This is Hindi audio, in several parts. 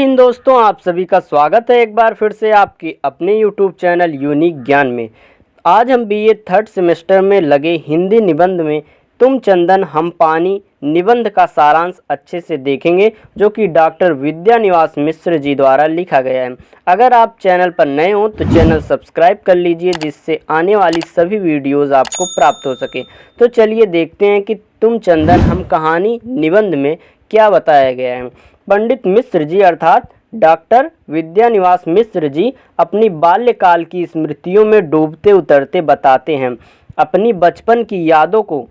दिन दोस्तों, आप सभी का स्वागत है एक बार फिर से आपके अपने यूट्यूब चैनल यूनिक ज्ञान में। आज हम बीए थर्ड सेमेस्टर में लगे हिंदी निबंध में तुम चंदन हम पानी निबंध का सारांश अच्छे से देखेंगे, जो कि डॉक्टर विद्यानिवास मिश्र जी द्वारा लिखा गया है। अगर आप चैनल पर नए हो तो चैनल सब्सक्राइब कर लीजिए, जिससे आने वाली सभी वीडियोज़ आपको प्राप्त हो सके। तो चलिए देखते हैं कि तुम चंदन हम कहानी निबंध में क्या बताया गया है। पंडित मिश्र जी अर्थात डॉक्टर विद्यानिवास मिश्र जी अपनी बाल्यकाल की स्मृतियों में डूबते उतरते बताते हैं। अपनी बचपन की यादों को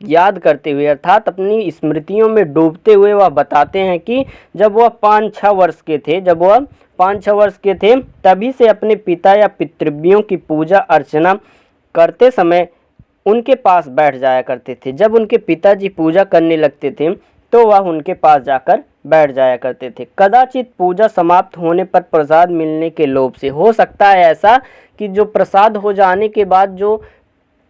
याद करते हुए अर्थात अपनी स्मृतियों में डूबते हुए वह बताते हैं कि जब वह 5-6 वर्ष के थे तभी से अपने पिता या पितृव्यों की पूजा अर्चना करते समय उनके पास बैठ जाया करते थे। जब उनके पिताजी पूजा करने लगते थे तो वह उनके पास जाकर बैठ जाया करते थे। कदाचित पूजा समाप्त होने पर प्रसाद मिलने के लोभ से, हो सकता है ऐसा कि जो प्रसाद हो जाने के बाद जो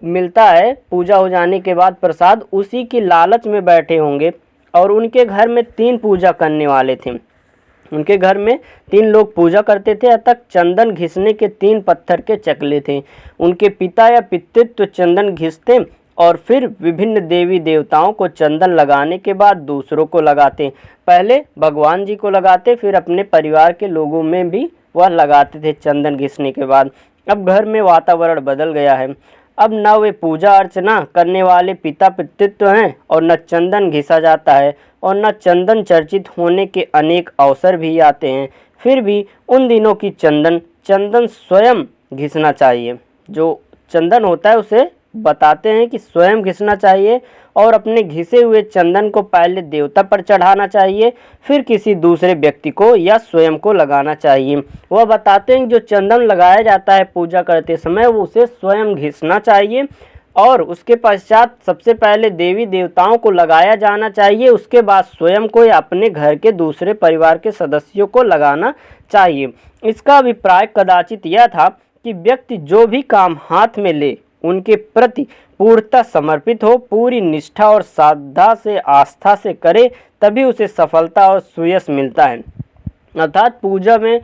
मिलता है, पूजा हो जाने के बाद प्रसाद, उसी की लालच में बैठे होंगे। और उनके घर में 3 पूजा करने वाले थे। उनके घर में 3 लोग पूजा करते थे। अतः चंदन घिसने के 3 पत्थर के चकले थे। उनके पिता या पितृत्व चंदन घिसते और फिर विभिन्न देवी देवताओं को चंदन लगाने के बाद दूसरों को लगाते। पहले भगवान जी को लगाते, फिर अपने परिवार के लोगों में भी वह लगाते थे चंदन घिसने के बाद। अब घर में वातावरण बदल गया है। अब न वे पूजा अर्चना करने वाले पिता पितृत्व हैं और न चंदन घिसा जाता है और न चंदन चर्चित होने के अनेक अवसर भी आते हैं। फिर भी उन दिनों की चंदन स्वयं घिसना चाहिए। जो चंदन होता है उसे बताते हैं कि स्वयं घिसना चाहिए और अपने घिसे हुए चंदन को पहले देवता पर चढ़ाना चाहिए, फिर किसी दूसरे व्यक्ति को या स्वयं को लगाना चाहिए। वह बताते हैं कि जो चंदन लगाया जाता है पूजा करते समय वो उसे स्वयं घिसना चाहिए और उसके पश्चात सबसे पहले देवी देवताओं को लगाया जाना चाहिए। उसके बाद स्वयं को या अपने घर के दूसरे परिवार के सदस्यों को लगाना चाहिए। इसका अभिप्राय कदाचित यह था कि व्यक्ति जो भी काम हाथ में ले उनके प्रति पूर्णतः समर्पित हो, पूरी निष्ठा और श्रद्धा से आस्था से करे, तभी उसे सफलता और सुयश मिलता है। अर्थात पूजा में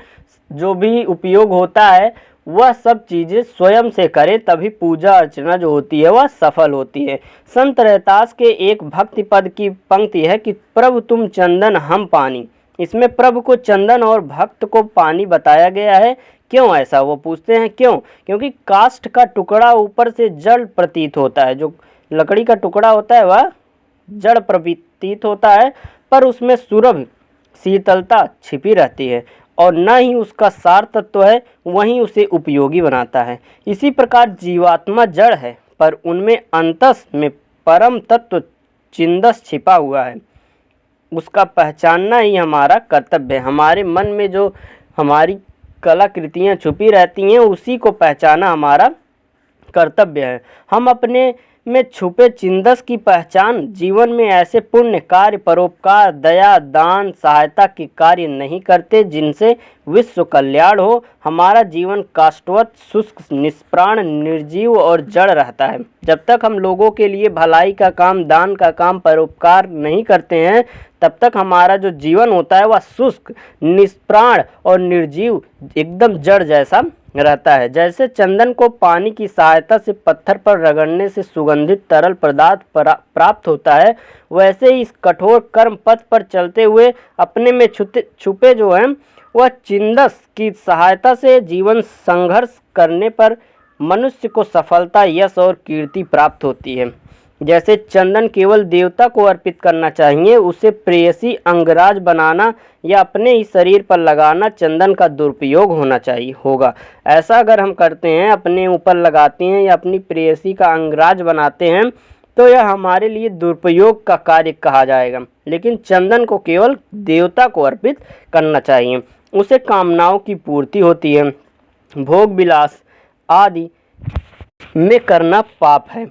जो भी उपयोग होता है वह सब चीज़ें स्वयं से करे, तभी पूजा अर्चना जो होती है वह सफल होती है। संत रहतास के एक भक्ति पद की पंक्ति है कि प्रभु तुम चंदन हम पानी। इसमें प्रभु को चंदन और भक्त को पानी बताया गया है। क्यों ऐसा, वो पूछते हैं क्यों? क्योंकि काष्ठ का टुकड़ा ऊपर से जड़ प्रतीत होता है। जो लकड़ी का टुकड़ा होता है वह जड़ प्रतीत होता है, पर उसमें सुरभ शीतलता छिपी रहती है और न ही उसका सार तत्व है, वहीं उसे उपयोगी बनाता है। इसी प्रकार जीवात्मा जड़ है, पर उनमें अंतस में परम तत्व चिंदस छिपा हुआ है। उसका पहचानना ही हमारा कर्तव्य है। हमारे मन में जो हमारी कलाकृतियाँ छुपी रहती हैं उसी को पहचाना हमारा कर्तव्य है। हम अपने में छुपे चिंदस की पहचान जीवन में ऐसे पुण्य कार्य, परोपकार, दया, दान, सहायता के कार्य नहीं करते जिनसे विश्व कल्याण हो। हमारा जीवन काष्ठवत, शुष्क, निष्प्राण, निर्जीव और जड़ रहता है। जब तक हम लोगों के लिए भलाई का काम, दान का काम, परोपकार नहीं करते हैं, तब तक हमारा जो जीवन होता है वह शुष्क, निष्प्राण और निर्जीव, एकदम जड़ जैसा रहता है। जैसे चंदन को पानी की सहायता से पत्थर पर रगड़ने से सुगंधित तरल पदार्थ प्राप्त होता है, वैसे ही इस कठोर कर्म पथ पर चलते हुए अपने में छुपे जो हैं वह चिंदस की सहायता से जीवन संघर्ष करने पर मनुष्य को सफलता, यश और कीर्ति प्राप्त होती है। जैसे चंदन केवल देवता को अर्पित करना चाहिए, उसे प्रेयसी अंगराज बनाना या अपने ही शरीर पर लगाना चंदन का दुरुपयोग होगा। ऐसा अगर हम करते हैं, अपने ऊपर लगाते हैं या अपनी प्रेयसी का अंगराज बनाते हैं, तो यह हमारे लिए दुरुपयोग का कार्य कहा जाएगा। लेकिन चंदन को केवल देवता को अर्पित करना चाहिए, उसे कामनाओं की पूर्ति होती है। भोग विलास आदि में करना पाप है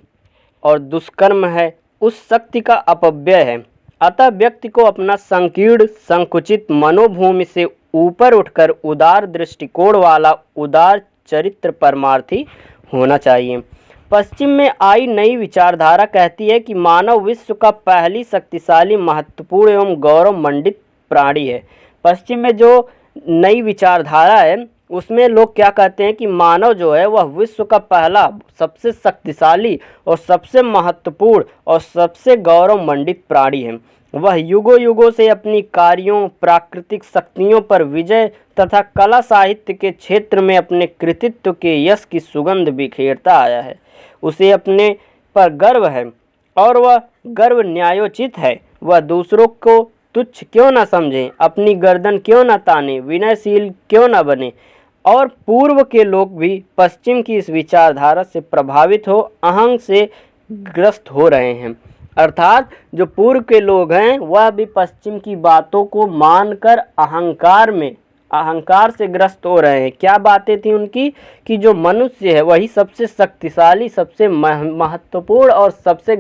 और दुष्कर्म है, उस शक्ति का अपव्यय है। अतः व्यक्ति को अपना संकीर्ण संकुचित मनोभूमि से ऊपर उठकर उदार दृष्टिकोण वाला उदार चरित्र परमार्थी होना चाहिए। पश्चिम में आई नई विचारधारा कहती है कि मानव विश्व का पहली शक्तिशाली, महत्वपूर्ण एवं गौरव मंडित प्राणी है। पश्चिम में जो नई विचारधारा है उसमें लोग क्या कहते हैं कि मानव जो है वह विश्व का पहला, सबसे शक्तिशाली और सबसे महत्वपूर्ण और सबसे गौरवमंडित प्राणी है। वह युगों युगों से अपनी कार्यों, प्राकृतिक शक्तियों पर विजय तथा कला साहित्य के क्षेत्र में अपने कृतित्व के यश की सुगंध बिखेरता आया है। उसे अपने पर गर्व है और वह गर्व न्यायोचित है। वह दूसरों को तुच्छ क्यों न समझे, अपनी गर्दन क्यों न ताने, विनयशील क्यों न बने। और पूर्व के लोग भी पश्चिम की इस विचारधारा से प्रभावित हो अहंग से ग्रस्त हो रहे हैं। अर्थात जो पूर्व के लोग हैं वह भी पश्चिम की बातों को मानकर अहंकार से ग्रस्त हो रहे हैं। क्या बातें थी उनकी कि जो मनुष्य है वही सबसे शक्तिशाली, सबसे महत्वपूर्ण और सबसे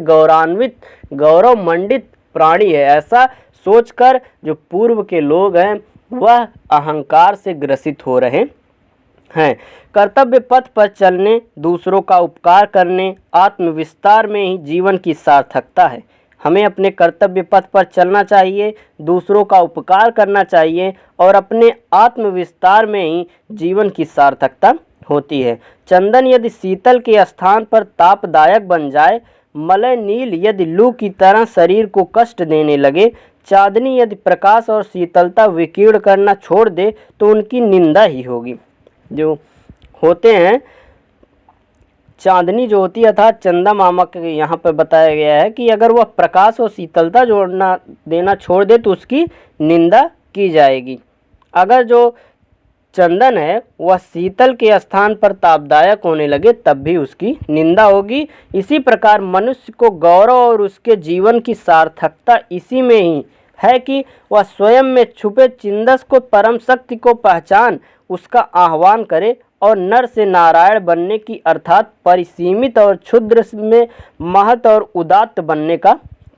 गौरवमंडित प्राणी है। ऐसा सोचकर जो पूर्व के लोग हैं वह अहंकार से ग्रसित हो रहे हैं। कर्तव्य पथ पर चलने, दूसरों का उपकार करने, आत्मविस्तार में ही जीवन की सार्थकता है। हमें अपने कर्तव्य पथ पर चलना चाहिए, दूसरों का उपकार करना चाहिए और अपने आत्मविस्तार में ही जीवन की सार्थकता होती है। चंदन यदि शीतल के स्थान पर तापदायक बन जाए, मलय नील यदि लू की तरह शरीर को कष्ट देने लगे, चांदनी यदि प्रकाश और शीतलता विकीर्ण करना छोड़ दे तो उनकी निंदा ही होगी। जो होते हैं चांदनी जो होती है अर्थात चंदा मामा के यहाँ पर बताया गया है कि अगर वह प्रकाश और शीतलता जोड़ना देना छोड़ दे तो उसकी निंदा की जाएगी। अगर जो चंदन है वह शीतल के स्थान पर तापदायक होने लगे तब भी उसकी निंदा होगी। इसी प्रकार मनुष्य को गौरव और उसके जीवन की सार्थकता इसी में ही है कि वह स्वयं में छुपे चिंदस को, परम शक्ति को पहचान उसका आह्वान करे और नर से नारायण बनने की अर्थात परिसीमित और क्षुद्र में महत और उदात्त बनने का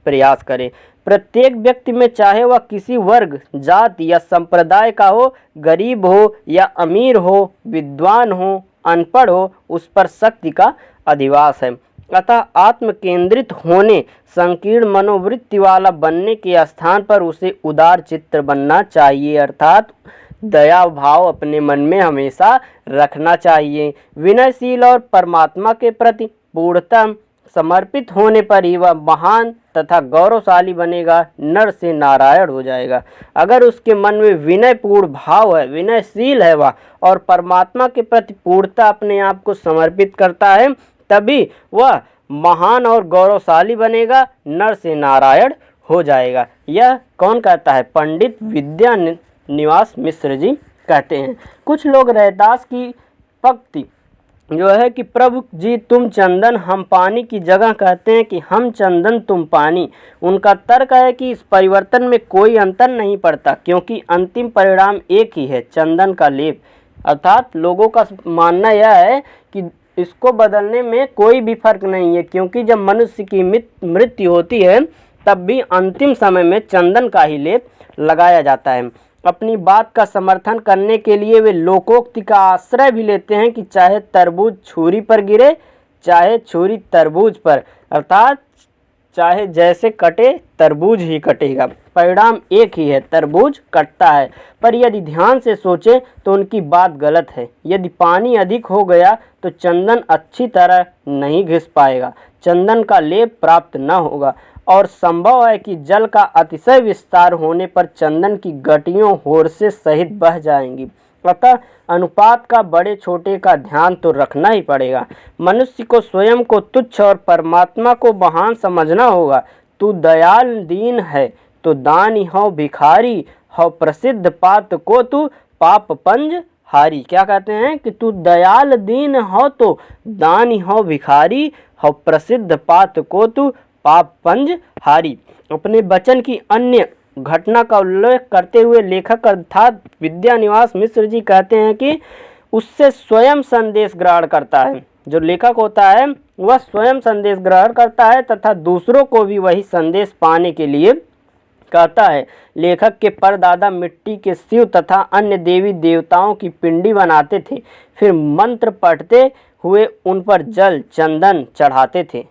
प्रयास करे। प्रत्येक व्यक्ति में चाहे वह किसी वर्ग, जाति या संप्रदाय का हो, गरीब हो या अमीर हो, विद्वान हो, अनपढ़ हो, उस पर शक्ति का अधिवास है। अतः आत्म केंद्रित होने, संकीर्ण मनोवृत्ति वाला बनने के स्थान पर उसे उदार चित्त बनना चाहिए अर्थात दया भाव अपने मन में हमेशा रखना चाहिए। विनयशील और परमात्मा के प्रति पूर्णतः समर्पित होने पर ही वह महान तथा गौरवशाली बनेगा, नर से नारायण हो जाएगा। अगर उसके मन में विनयपूर्ण भाव है, विनयशील है वह और परमात्मा के प्रति पूर्णतः अपने आप को समर्पित करता है, तभी वह महान और गौरवशाली बनेगा, नर से नारायण हो जाएगा। यह कौन कहता है? पंडित विद्यानिवास मिश्र जी कहते हैं। कुछ लोग रैदास की पंक्ति जो है कि प्रभु जी तुम चंदन हम पानी की जगह कहते हैं कि हम चंदन तुम पानी। उनका तर्क है कि इस परिवर्तन में कोई अंतर नहीं पड़ता क्योंकि अंतिम परिणाम एक ही है, चंदन का लेप। अर्थात लोगों का मानना यह है कि इसको बदलने में कोई भी फर्क नहीं है क्योंकि जब मनुष्य की मृत्यु होती है तब भी अंतिम समय में चंदन का ही लेप लगाया जाता है। अपनी बात का समर्थन करने के लिए वे लोकोक्ति का आश्रय भी लेते हैं कि चाहे तरबूज छुरी पर गिरे, चाहे छुरी तरबूज पर, अर्थात चाहे जैसे कटे तरबूज ही कटेगा, परिणाम एक ही है, तरबूज कटता है। पर यदि ध्यान से सोचें तो उनकी बात गलत है। यदि पानी अधिक हो गया तो चंदन अच्छी तरह नहीं घिस पाएगा, चंदन का लेप प्राप्त न होगा और संभव है कि जल का अतिशय विस्तार होने पर चंदन की गटियों होर से सहित बह जाएंगी। अतः अनुपात का बड़े छोटे का ध्यान तो रखना ही पड़ेगा। मनुष्य को स्वयं को तुच्छ और परमात्मा को महान समझना होगा। तू दयाल दीन है तो दानी हो भिखारी हो, प्रसिद्ध पात को तू पाप पंज हारी। क्या कहते हैं कि तू दयाल दीन हो तो दानी हो भिखारी हो, प्रसिद्ध पात को तू पाप पंज हारी। अपने वचन की अन्य घटना का उल्लेख करते हुए लेखक अर्थात विद्यानिवास मिश्र जी कहते हैं कि उससे स्वयं संदेश ग्रहण करता है। जो लेखक होता है वह स्वयं संदेश ग्रहण करता है तथा दूसरों को भी वही संदेश पाने के लिए कहता है। लेखक के परदादा मिट्टी के शिव तथा अन्य देवी देवताओं की पिंडी बनाते थे, फिर मंत्र पढ़ते हुए उन पर जल चंदन चढ़ाते थे।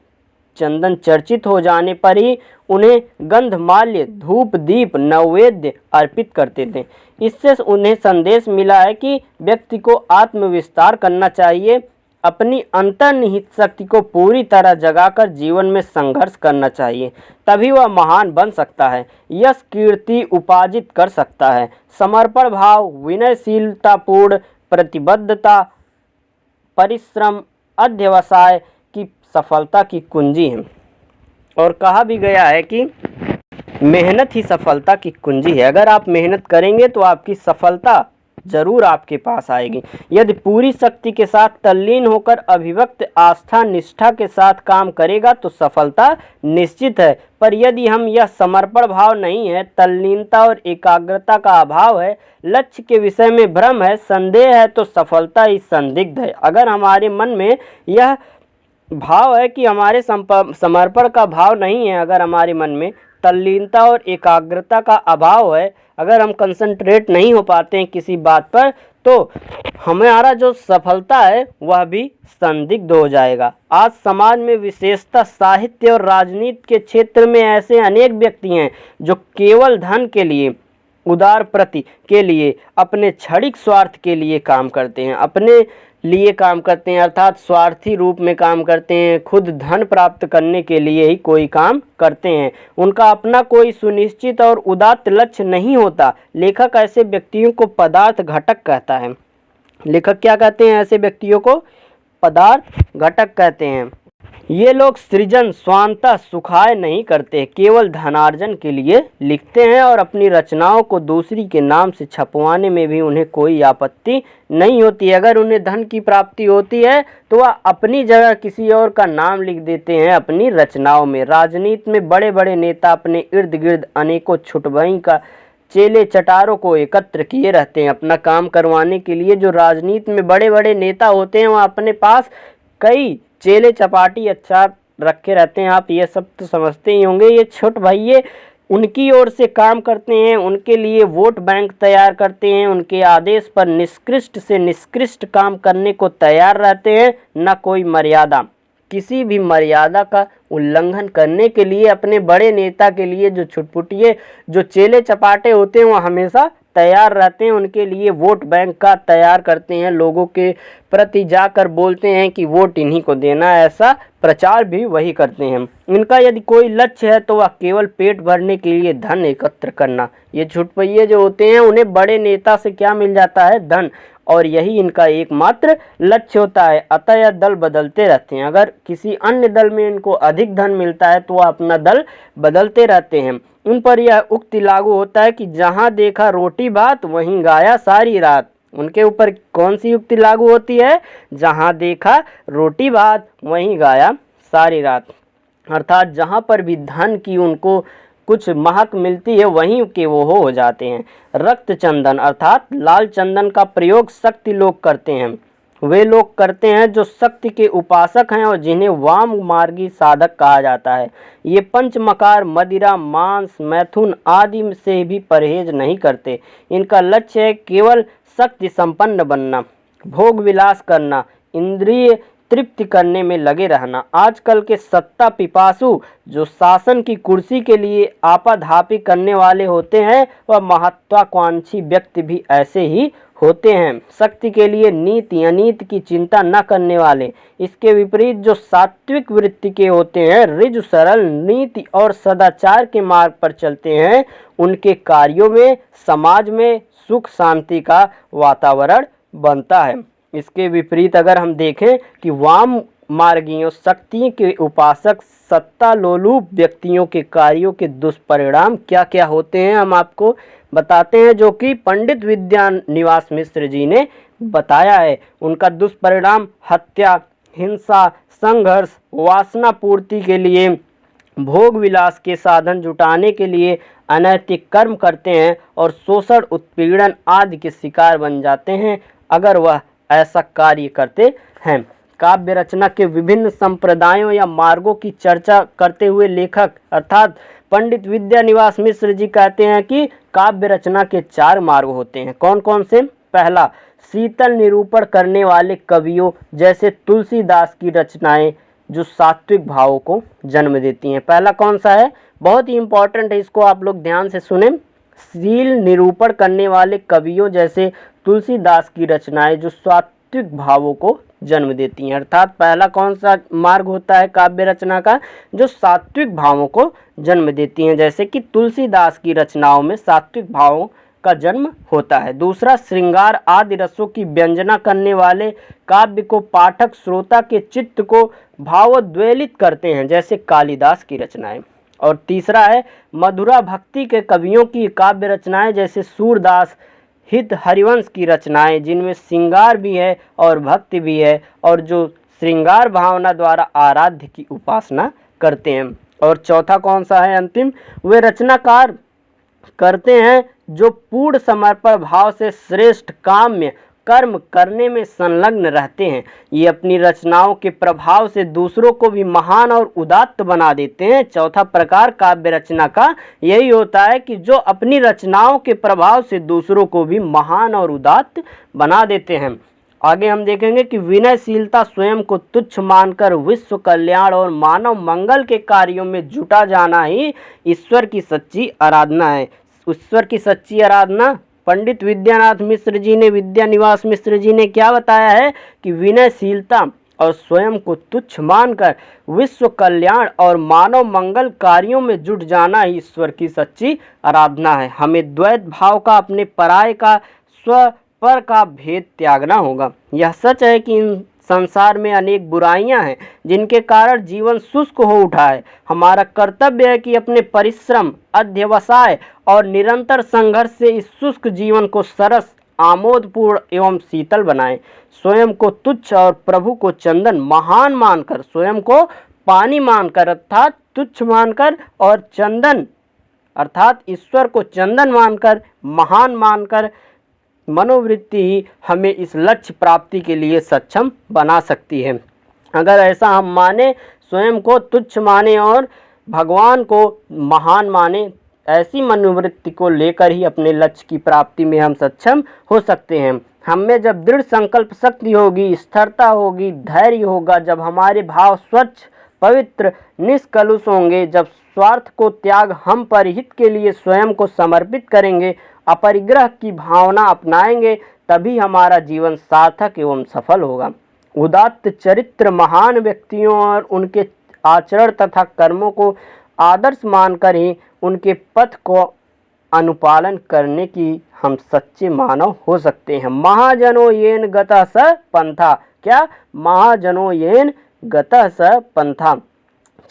चंदन चर्चित हो जाने पर ही उन्हें गंधमाल्य, धूप, दीप, नैवेद्य अर्पित करते थे। इससे उन्हें संदेश मिला है कि व्यक्ति को आत्मविस्तार करना चाहिए, अपनी अंतर्निहित शक्ति को पूरी तरह जगाकर जीवन में संघर्ष करना चाहिए, तभी वह महान बन सकता है, यश कीर्ति उपार्जित कर सकता है। समर्पण भाव, विनयशीलतापूर्ण प्रतिबद्धता, परिश्रम अध्यवसाय की सफलता की कुंजी है। और कहा भी गया है कि मेहनत ही सफलता की कुंजी है। अगर आप मेहनत करेंगे तो आपकी सफलता जरूर आपके पास आएगी। यदि पूरी शक्ति के साथ तल्लीन होकर अभिव्यक्त आस्था निष्ठा के साथ काम करेगा तो सफलता निश्चित है। पर यदि हम यह समर्पण भाव नहीं है, तल्लीनता और एकाग्रता का अभाव है, लक्ष्य के विषय में भ्रम है, संदेह है, तो सफलता ही संदिग्ध है। अगर हमारे मन में यह भाव है कि हमारे समर्पण का भाव नहीं है, अगर हमारे मन में तल्लीनता और एकाग्रता का अभाव है, अगर हम कंसंट्रेट नहीं हो पाते हैं किसी बात पर, तो हमारा जो सफलता है वह भी संदिग्ध हो जाएगा। आज समाज में विशेषतः साहित्य और राजनीति के क्षेत्र में ऐसे अनेक व्यक्ति हैं जो केवल धन के लिए, उदार प्रति के लिए, अपने क्षणिक स्वार्थ के लिए काम करते हैं, अपने लिए काम करते हैं, अर्थात स्वार्थी रूप में काम करते हैं, खुद धन प्राप्त करने के लिए ही कोई काम करते हैं। उनका अपना कोई सुनिश्चित और उदात्त लक्ष्य नहीं होता। लेखक ऐसे व्यक्तियों को पदार्थ घटक कहता है। लेखक क्या कहते हैं? ऐसे व्यक्तियों को पदार्थ घटक कहते हैं। ये लोग सृजन स्वांतः सुखाय नहीं करते, केवल धनार्जन के लिए लिखते हैं और अपनी रचनाओं को दूसरी के नाम से छपवाने में भी उन्हें कोई आपत्ति नहीं होती। अगर उन्हें धन की प्राप्ति होती है तो वह अपनी जगह किसी और का नाम लिख देते हैं अपनी रचनाओं में। राजनीति में बड़े बड़े नेता अपने इर्द गिर्द अनेकों छुटभई का चेले चटारों को एकत्र किए रहते हैं अपना काम करवाने के लिए। जो राजनीति में बड़े बड़े नेता होते हैं वह अपने पास कई चेले चपाटी अच्छा रखे रहते हैं। आप ये सब तो समझते ही होंगे। ये छोट भाइये उनकी ओर से काम करते हैं, उनके लिए वोट बैंक तैयार करते हैं, उनके आदेश पर निष्कृष्ट से निष्कृष्ट काम करने को तैयार रहते हैं। न कोई मर्यादा, किसी भी मर्यादा का उल्लंघन करने के लिए अपने बड़े नेता के लिए जो छुटपुटिए जो चेले चपाटे होते हैं वो हमेशा तैयार रहते हैं। उनके लिए वोट बैंक का तैयार करते हैं, लोगों के प्रति जाकर बोलते हैं कि वोट इन्हीं को देना, ऐसा प्रचार भी वही करते हैं। इनका यदि कोई लक्ष्य है तो वह केवल पेट भरने के लिए धन एकत्र करना। ये छुटपैये जो होते हैं उन्हें बड़े नेता से क्या मिल जाता है? धन, और यही इनका एकमात्र लक्ष्य होता है। अतः यह दल बदलते रहते हैं। अगर किसी अन्य दल में इनको अधिक धन मिलता है तो वह अपना दल बदलते रहते हैं। उन पर यह उक्ति लागू होता है कि जहाँ देखा रोटी भात वहीं गाया सारी रात। उनके ऊपर कौन सी उक्ति लागू होती है? जहाँ देखा रोटी भात वहीं गाया सारी रात। अर्थात जहाँ पर भी धन की उनको कुछ महक मिलती है वहीं के वो हो जाते हैं। रक्त चंदन अर्थात लाल चंदन का प्रयोग शक्ति लोग करते हैं। वे लोग करते हैं जो शक्ति के उपासक हैं और जिन्हें वाम मार्गी साधक कहा जाता है। ये पंचमकार, मदिरा, मांस, मैथुन आदि से भी परहेज नहीं करते। इनका लक्ष्य है केवल शक्ति संपन्न बनना, भोग विलास करना, इंद्रिय तृप्ति करने में लगे रहना। आजकल के सत्ता पिपासु जो शासन की कुर्सी के लिए आपाधापी करने वाले होते हैं वह महत्वाकांक्षी व्यक्ति भी ऐसे ही होते हैं। शक्ति के लिए नीति अनीति की चिंता न करने वाले। इसके विपरीत जो सात्विक वृत्ति के होते हैं, ऋजु सरल नीति और सदाचार के मार्ग पर चलते हैं, उनके कार्यों में समाज में सुख शांति का वातावरण बनता है। इसके विपरीत अगर हम देखें कि वाम मार्गियों शक्ति के उपासक सत्ता लोलुप व्यक्तियों के कार्यों के दुष्परिणाम क्या क्या होते हैं हम आपको बताते हैं, जो कि पंडित विद्यानिवास मिश्र जी ने बताया है। उनका दुष्परिणाम हत्या, हिंसा, संघर्ष, वासना पूर्ति के लिए, भोग विलास के साधन जुटाने के लिए अनैतिक कर्म करते हैं और शोषण, उत्पीड़न आदि के शिकार बन जाते हैं अगर वह ऐसा कार्य करते हैं। काव्य रचना के विभिन्न संप्रदायों या मार्गों की चर्चा करते हुए लेखक अर्थात पंडित विद्यानिवास मिश्र जी कहते हैं कि काव्य रचना के 4 मार्ग होते हैं। कौन कौन से? पहला, शीतल निरूपण करने वाले कवियों जैसे तुलसीदास की रचनाएं जो सात्विक भावों को जन्म देती हैं। पहला कौन सा है, बहुत ही इंपॉर्टेंट है, इसको आप लोग ध्यान से सुने। शील निरूपण करने वाले कवियों जैसे तुलसीदास की रचनाएं जो सात्विक भावों को जन्म देती हैं। अर्थात पहला कौन सा मार्ग होता है काव्य रचना का, जो सात्विक भावों को जन्म देती हैं, जैसे कि तुलसीदास की रचनाओं में सात्विक भावों का जन्म होता है। दूसरा, श्रृंगार आदि रसों की व्यंजना करने वाले काव्य को पाठक श्रोता के चित्त को भावोद्वेलित करते हैं, जैसे कालिदास की रचनाएं। और तीसरा है, मधुरा भक्ति के कवियों की काव्य रचनाएं जैसे सूरदास, हित हरिवंश की रचनाएं जिनमें श्रृंगार भी है और भक्ति भी है, और जो श्रृंगार भावना द्वारा आराध्य की उपासना करते हैं। और चौथा कौन सा है, अंतिम, वे रचनाकार करते हैं जो पूर्ण समर्पण भाव से श्रेष्ठ काम्य कर्म करने में संलग्न रहते हैं। ये अपनी रचनाओं के प्रभाव से दूसरों को भी महान और उदात्त बना देते हैं। चौथा प्रकार काव्य रचना का यही होता है कि जो अपनी रचनाओं के प्रभाव से दूसरों को भी महान और उदात्त बना देते हैं। आगे हम देखेंगे कि विनयशीलता स्वयं को तुच्छ मानकर विश्व कल्याण और मानव मंगल के कार्यों में जुटा जाना ही ईश्वर की सच्ची आराधना है। ईश्वर की सच्ची आराधना पंडित विद्यानाथ मिश्र जी ने, विद्यानिवास मिश्र जी ने क्या बताया है कि विनयशीलता और स्वयं को तुच्छ मानकर विश्व कल्याण और मानव मंगल कार्यों में जुट जाना ही ईश्वर की सच्ची आराधना है। हमें द्वैत भाव का, अपने पराय का, स्व पर का भेद त्यागना होगा। यह सच है कि इन संसार में अनेक बुराइयां हैं जिनके कारण जीवन शुष्क हो उठा है। हमारा कर्तव्य है कि अपने परिश्रम, अध्यवसाय और निरंतर संघर्ष से इस शुष्क जीवन को सरस, आमोदपूर्ण एवं शीतल बनाएं। स्वयं को तुच्छ और प्रभु को चंदन महान मानकर, स्वयं को पानी मानकर अर्थात तुच्छ मानकर, और चंदन अर्थात ईश्वर को चंदन मानकर, महान मानकर मनोवृत्ति ही हमें इस लक्ष्य प्राप्ति के लिए सक्षम बना सकती है। अगर ऐसा हम माने, स्वयं को तुच्छ माने और भगवान को महान माने, ऐसी मनोवृत्ति को लेकर ही अपने लक्ष्य की प्राप्ति में हम सक्षम हो सकते हैं। हमें जब दृढ़ संकल्प शक्ति होगी, स्थिरता होगी, धैर्य होगा, जब हमारे भाव स्वच्छ, पवित्र, निष्कलुष होंगे, जब स्वार्थ को त्याग हम परहित के लिए स्वयं को समर्पित करेंगे, अपरिग्रह की भावना अपनाएंगे, तभी हमारा जीवन सार्थक एवं सफल होगा। उदात्त चरित्र महान व्यक्तियों और उनके आचरण तथा कर्मों को आदर्श मानकर ही उनके पथ को अनुपालन करने की हम सच्चे मानव हो सकते हैं। महाजनो येन गतः स पंथा, क्या, महाजनो येन गतः स पंथा।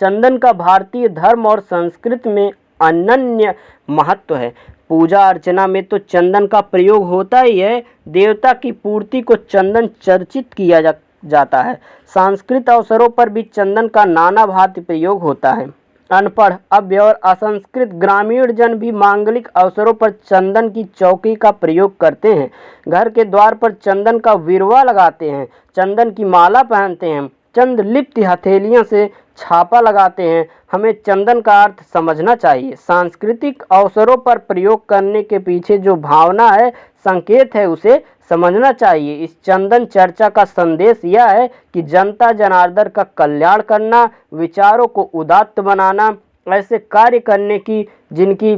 चंदन का भारतीय धर्म और संस्कृति में अनन्य महत्व है। पूजा अर्चना में तो चंदन का प्रयोग होता ही है। देवता की पूर्ति को चंदन चर्चित किया जाता है। सांस्कृतिक अवसरों पर भी चंदन का नाना भांति प्रयोग होता है। अनपढ़, अभ्य और असंस्कृत ग्रामीण जन भी मांगलिक अवसरों पर चंदन की चौकी का प्रयोग करते हैं। घर के द्वार पर चंदन का विरवा लगाते हैं, चंदन की माला पहनते हैं, चंद लिप्त हथेलियों से छापा लगाते हैं। हमें चंदन का अर्थ समझना चाहिए। सांस्कृतिक अवसरों पर प्रयोग करने के पीछे जो भावना है, संकेत है, उसे समझना चाहिए। इस चंदन चर्चा का संदेश यह है कि जनता जनार्दन का कल्याण करना, विचारों को उदात्त बनाना, ऐसे कार्य करने की जिनकी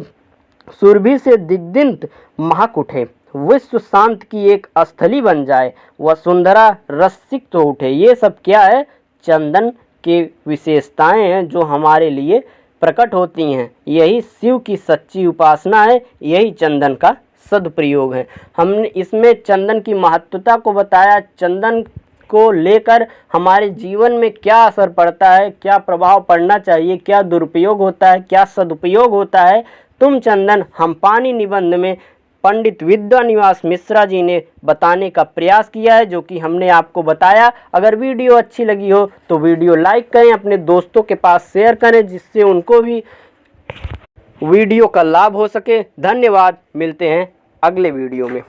सुरभि से दिग्दिंत महक उठे, विश्व शांत की एक स्थली बन जाए, वह सुंदरा रसिक तो उठे। ये सब क्या है, चंदन की विशेषताएं हैं जो हमारे लिए प्रकट होती हैं। यही शिव की सच्ची उपासना है, यही चंदन का सदुपयोग है। हमने इसमें चंदन की महत्वता को बताया, चंदन को लेकर हमारे जीवन में क्या असर पड़ता है, क्या प्रभाव पड़ना चाहिए, क्या दुरुपयोग होता है, क्या सदुपयोग होता है। तुम चंदन हम पानी निबंध में पंडित विद्यानिवास मिश्रा जी ने बताने का प्रयास किया है, जो कि हमने आपको बताया। अगर वीडियो अच्छी लगी हो तो वीडियो लाइक करें, अपने दोस्तों के पास शेयर करें, जिससे उनको भी वीडियो का लाभ हो सके। धन्यवाद, मिलते हैं अगले वीडियो में।